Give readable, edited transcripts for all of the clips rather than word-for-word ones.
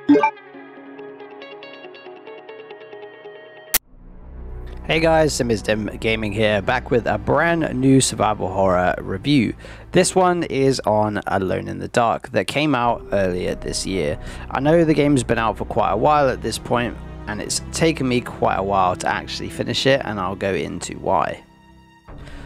Hey guys, Simizdim Gaming here, back with a brand new survival horror review. This one is on Alone in the Dark that came out earlier this year. I know the game's been out for quite a while at this point, and it's taken me quite a while to actually finish it, and I'll go into why.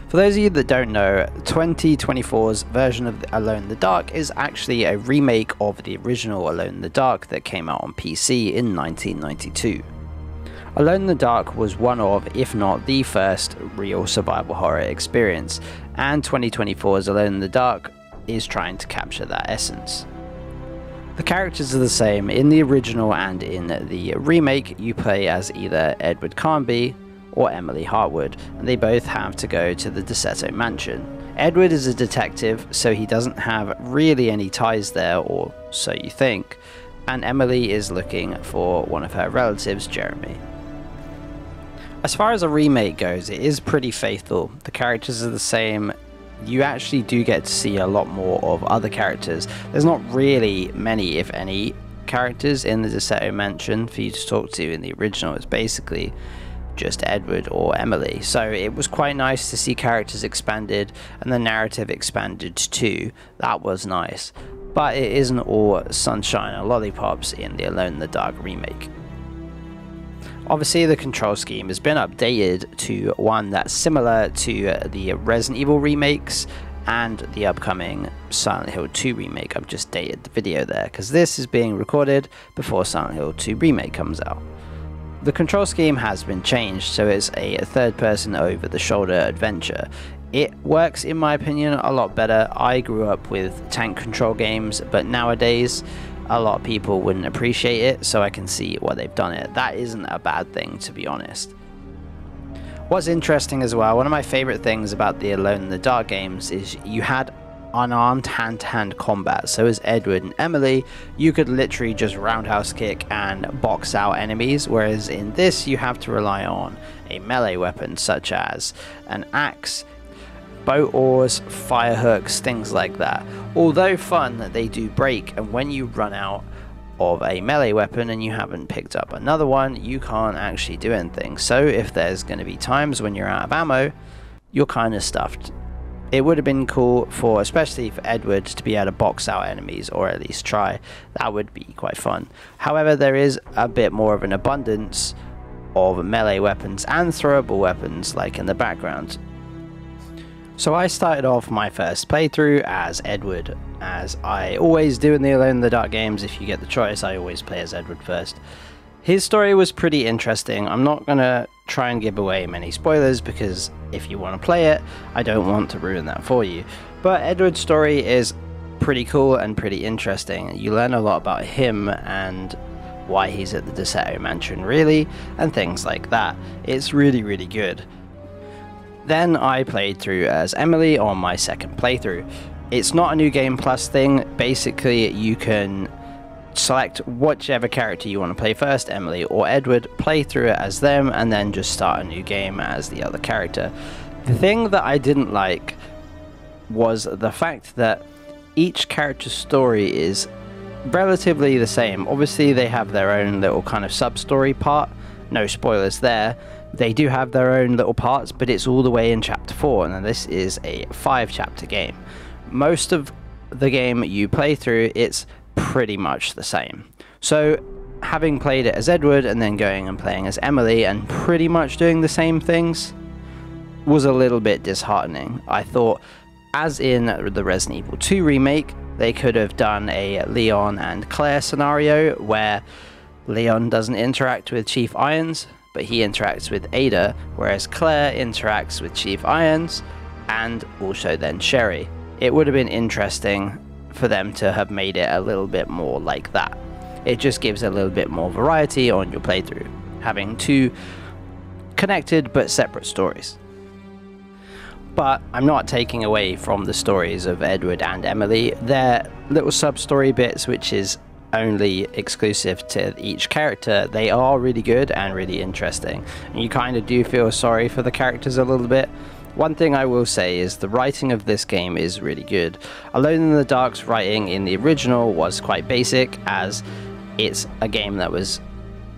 For those of you that don't know, 2024's version of Alone in the Dark is actually a remake of the original Alone in the Dark that came out on PC in 1992. Alone in the Dark was one of, if not the first, real survival horror experience, and 2024's Alone in the Dark is trying to capture that essence. The characters are the same in the original, and in the remake you play as either Edward Carnby or Emily Hartwood, and they both have to go to the Desetto mansion. Edward is a detective, so he doesn't have really any ties there, or so you think, and Emily is looking for one of her relatives, Jeremy. As far as a remake goes, it is pretty faithful. The characters are the same. You actually do get to see a lot more of other characters. There's not really many, if any, characters in the Desetto mansion for you to talk to in the original. It's basically just Edward or Emily. So it was quite nice to see characters expanded and the narrative expanded too. That was nice. But it isn't all sunshine and lollipops in the Alone in the Dark remake. Obviously the control scheme has been updated to one that's similar to the Resident Evil remakes and the upcoming Silent Hill 2 remake. I've just dated the video there because this is being recorded before Silent Hill 2 remake comes out. The control scheme has been changed, so it's a third-person over-the-shoulder adventure. It works, in my opinion, a lot better. I grew up with tank control games, but nowadays a lot of people wouldn't appreciate it, so I can see why they've done it. That isn't a bad thing, to be honest. What's interesting as well, one of my favorite things about the Alone in the Dark games is you had unarmed hand-to-hand combat. So as Edward and Emily, you could literally just roundhouse kick and box out enemies, whereas in this you have to rely on a melee weapon such as an axe, boat oars, fire hooks, things like that. Although fun, they do break, and when you run out of a melee weapon and you haven't picked up another one, you can't actually do anything. So if there's going to be times when you're out of ammo, you're kind of stuffed. It would have been cool for, especially for Edward, to be able to box out enemies, or at least try. That would be quite fun. However, there is a bit more of an abundance of melee weapons and throwable weapons like in the background. So I started off my first playthrough as Edward, as I always do in the Alone in the Dark games. If you get the choice, I always play as Edward first. His story was pretty interesting. I'm not going to try and give away many spoilers because if you want to play it, I don't want to ruin that for you. But Edward's story is pretty cool and pretty interesting. You learn a lot about him and why he's at the Desetto mansion really, and things like that. It's really, really good. Then I played through as Emily on my second playthrough. It's not a new game plus thing. Basically, you can select whichever character you want to play first, Emily or Edward, play through it as them, and then just start a new game as the other character. The thing that I didn't like was the fact that each character's story is relatively the same. Obviously, they have their own little kind of sub-story part. No spoilers there. They do have their own little parts, but it's all the way in chapter 4, and this is a 5-chapter game. Most of the game you play through, it's pretty much the same. So having played it as Edward and then going and playing as Emily and pretty much doing the same things was a little bit disheartening. I thought, as in the Resident Evil 2 remake, they could have done a Leon and Claire scenario where Leon doesn't interact with Chief Irons, but he interacts with Ada, whereas Claire interacts with Chief Irons and also then Sherry. It would have been interesting for them to have made it a little bit more like that. It just gives a little bit more variety on your playthrough, having two connected but separate stories. But I'm not taking away from the stories of Edward and Emily. They're little sub-story bits which is only exclusive to each character. They are really good and really interesting, and you kind of do feel sorry for the characters a little bit. One thing I will say is the writing of this game is really good. Alone in the Dark's writing in the original was quite basic, as it's a game that was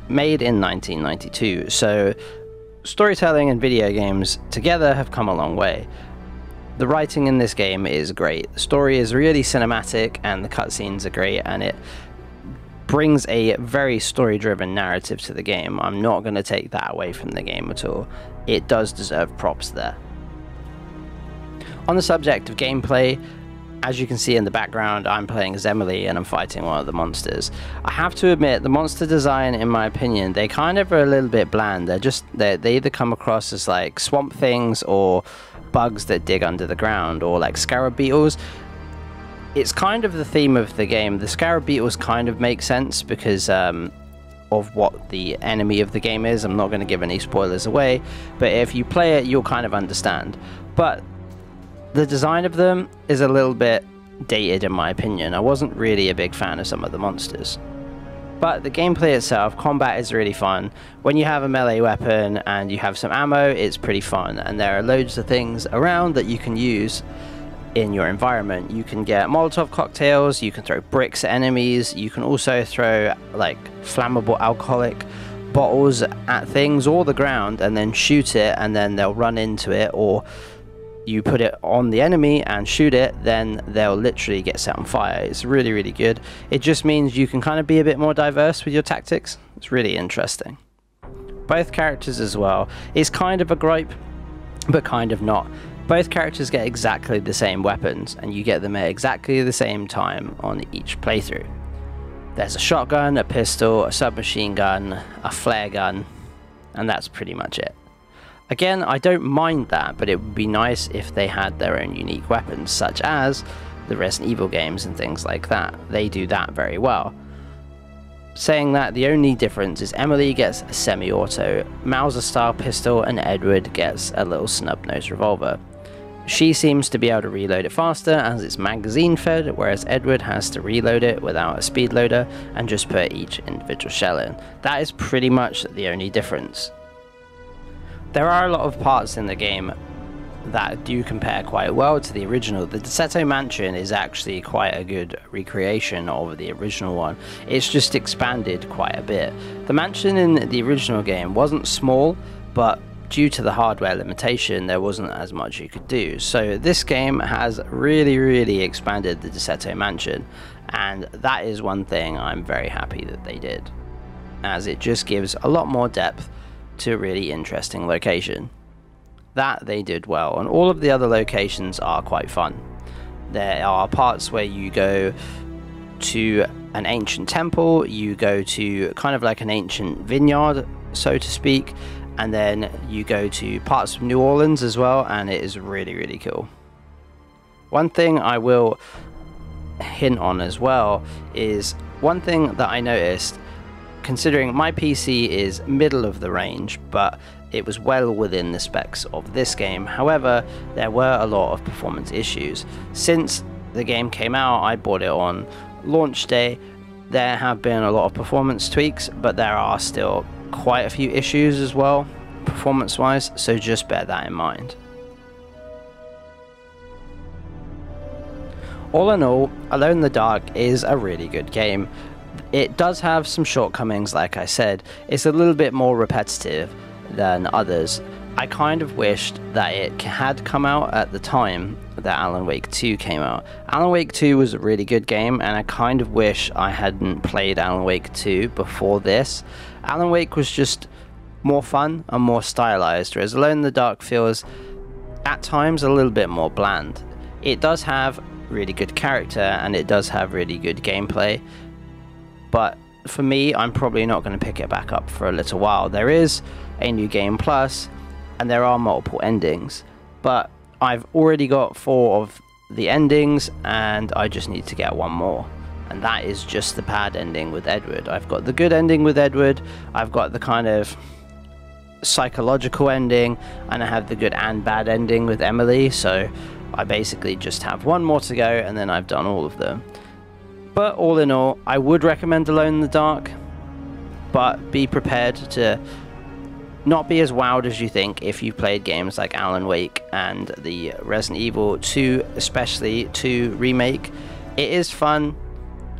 made in 1992, so storytelling and video games together have come a long way. The writing in this game is great, the story is really cinematic, and the cutscenes are great, and it brings a very story-driven narrative to the game. I'm not going to take that away from the game at all. It does deserve props there. On the subject of gameplay, as you can see in the background, I'm playing as Emily and I'm fighting one of the monsters. I have to admit, the monster design, in my opinion, they kind of are a little bit bland. They either come across as like swamp things or bugs that dig under the ground, or like scarab beetles. It's kind of the theme of the game. The scarab beetles kind of make sense because of what the enemy of the game is. I'm not going to give any spoilers away, but if you play it, you'll kind of understand. But the design of them is a little bit dated in my opinion. I wasn't really a big fan of some of the monsters. But the gameplay itself, combat is really fun. When you have a melee weapon and you have some ammo, it's pretty fun, and there are loads of things around that you can use in your environment. You can get Molotov cocktails, you can throw bricks at enemies, you can also throw like flammable alcoholic bottles at things or the ground and then shoot it, and then they'll run into it, or you put it on the enemy and shoot it, then they'll literally get set on fire. It's really, really good. It just means you can kind of be a bit more diverse with your tactics. It's really interesting. Both characters as well is kind of a gripe, but kind of not. Both characters get exactly the same weapons, and you get them at exactly the same time on each playthrough. There's a shotgun, a pistol, a submachine gun, a flare gun, and that's pretty much it. Again, I don't mind that, but it would be nice if they had their own unique weapons, such as the Resident Evil games and things like that. They do that very well. Saying that, the only difference is Emily gets a semi-auto Mauser-style pistol and Edward gets a little snub-nosed revolver. She seems to be able to reload it faster as it's magazine fed, whereas Edward has to reload it without a speed loader and just put each individual shell in. That is pretty much the only difference. There are a lot of parts in the game that do compare quite well to the original. The Deseto Mansion is actually quite a good recreation of the original one. It's just expanded quite a bit. The mansion in the original game wasn't small, but due to the hardware limitation, there wasn't as much you could do. So this game has really, really expanded the Deseto Mansion, and that is one thing I'm very happy that they did, as it just gives a lot more depth to a really interesting location. That they did well, and all of the other locations are quite fun. There are parts where you go to an ancient temple, you go to kind of like an ancient vineyard, so to speak, and then you go to parts of New Orleans as well, and it is really, really cool. One thing I will hint on as well is one thing that I noticed. Considering my PC is middle of the range, but it was well within the specs of this game. However, there were a lot of performance issues. Since the game came out, I bought it on launch day. There have been a lot of performance tweaks, but there are still quite a few issues as well, performance wise, so just bear that in mind. All in all, Alone in the Dark is a really good game. It does have some shortcomings, like I said. It's a little bit more repetitive than others. I kind of wished that it had come out at the time that Alan Wake 2 came out. Alan Wake 2 was a really good game, and I kind of wish I hadn't played Alan Wake 2 before this. Alan Wake was just more fun and more stylized, whereas Alone in the Dark feels at times a little bit more bland. It does have really good character, and it does have really good gameplay, but for me, I'm probably not going to pick it back up for a little while. There is a new game plus, and there are multiple endings, but I've already got 4 of the endings, and I just need to get one more, and that is just the bad ending with Edward. I've got the good ending with Edward, I've got the kind of psychological ending, and I have the good and bad ending with Emily, so I basically just have one more to go, and then I've done all of them. But all in all, I would recommend Alone in the Dark, but be prepared to not be as wowed as you think if you've played games like Alan Wake and the Resident Evil 2, especially 2 Remake. It is fun,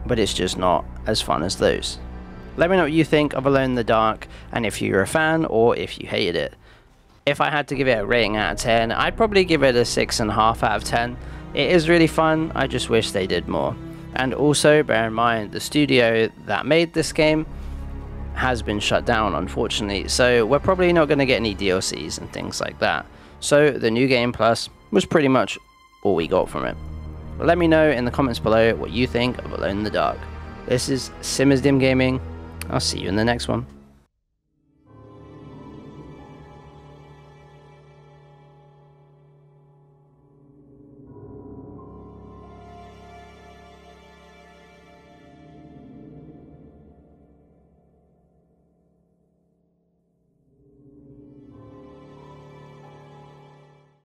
but it's just not as fun as those. Let me know what you think of Alone in the Dark, and if you're a fan or if you hated it. If I had to give it a rating out of 10, I'd probably give it a 6.5 out of 10. It is really fun, I just wish they did more. And also bear in mind, the studio that made this game has been shut down, unfortunately, so we're probably not going to get any DLCs and things like that. So the New Game Plus was pretty much all we got from it. But let me know in the comments below what you think of Alone in the Dark. This is Dim Gaming. I'll see you in the next one.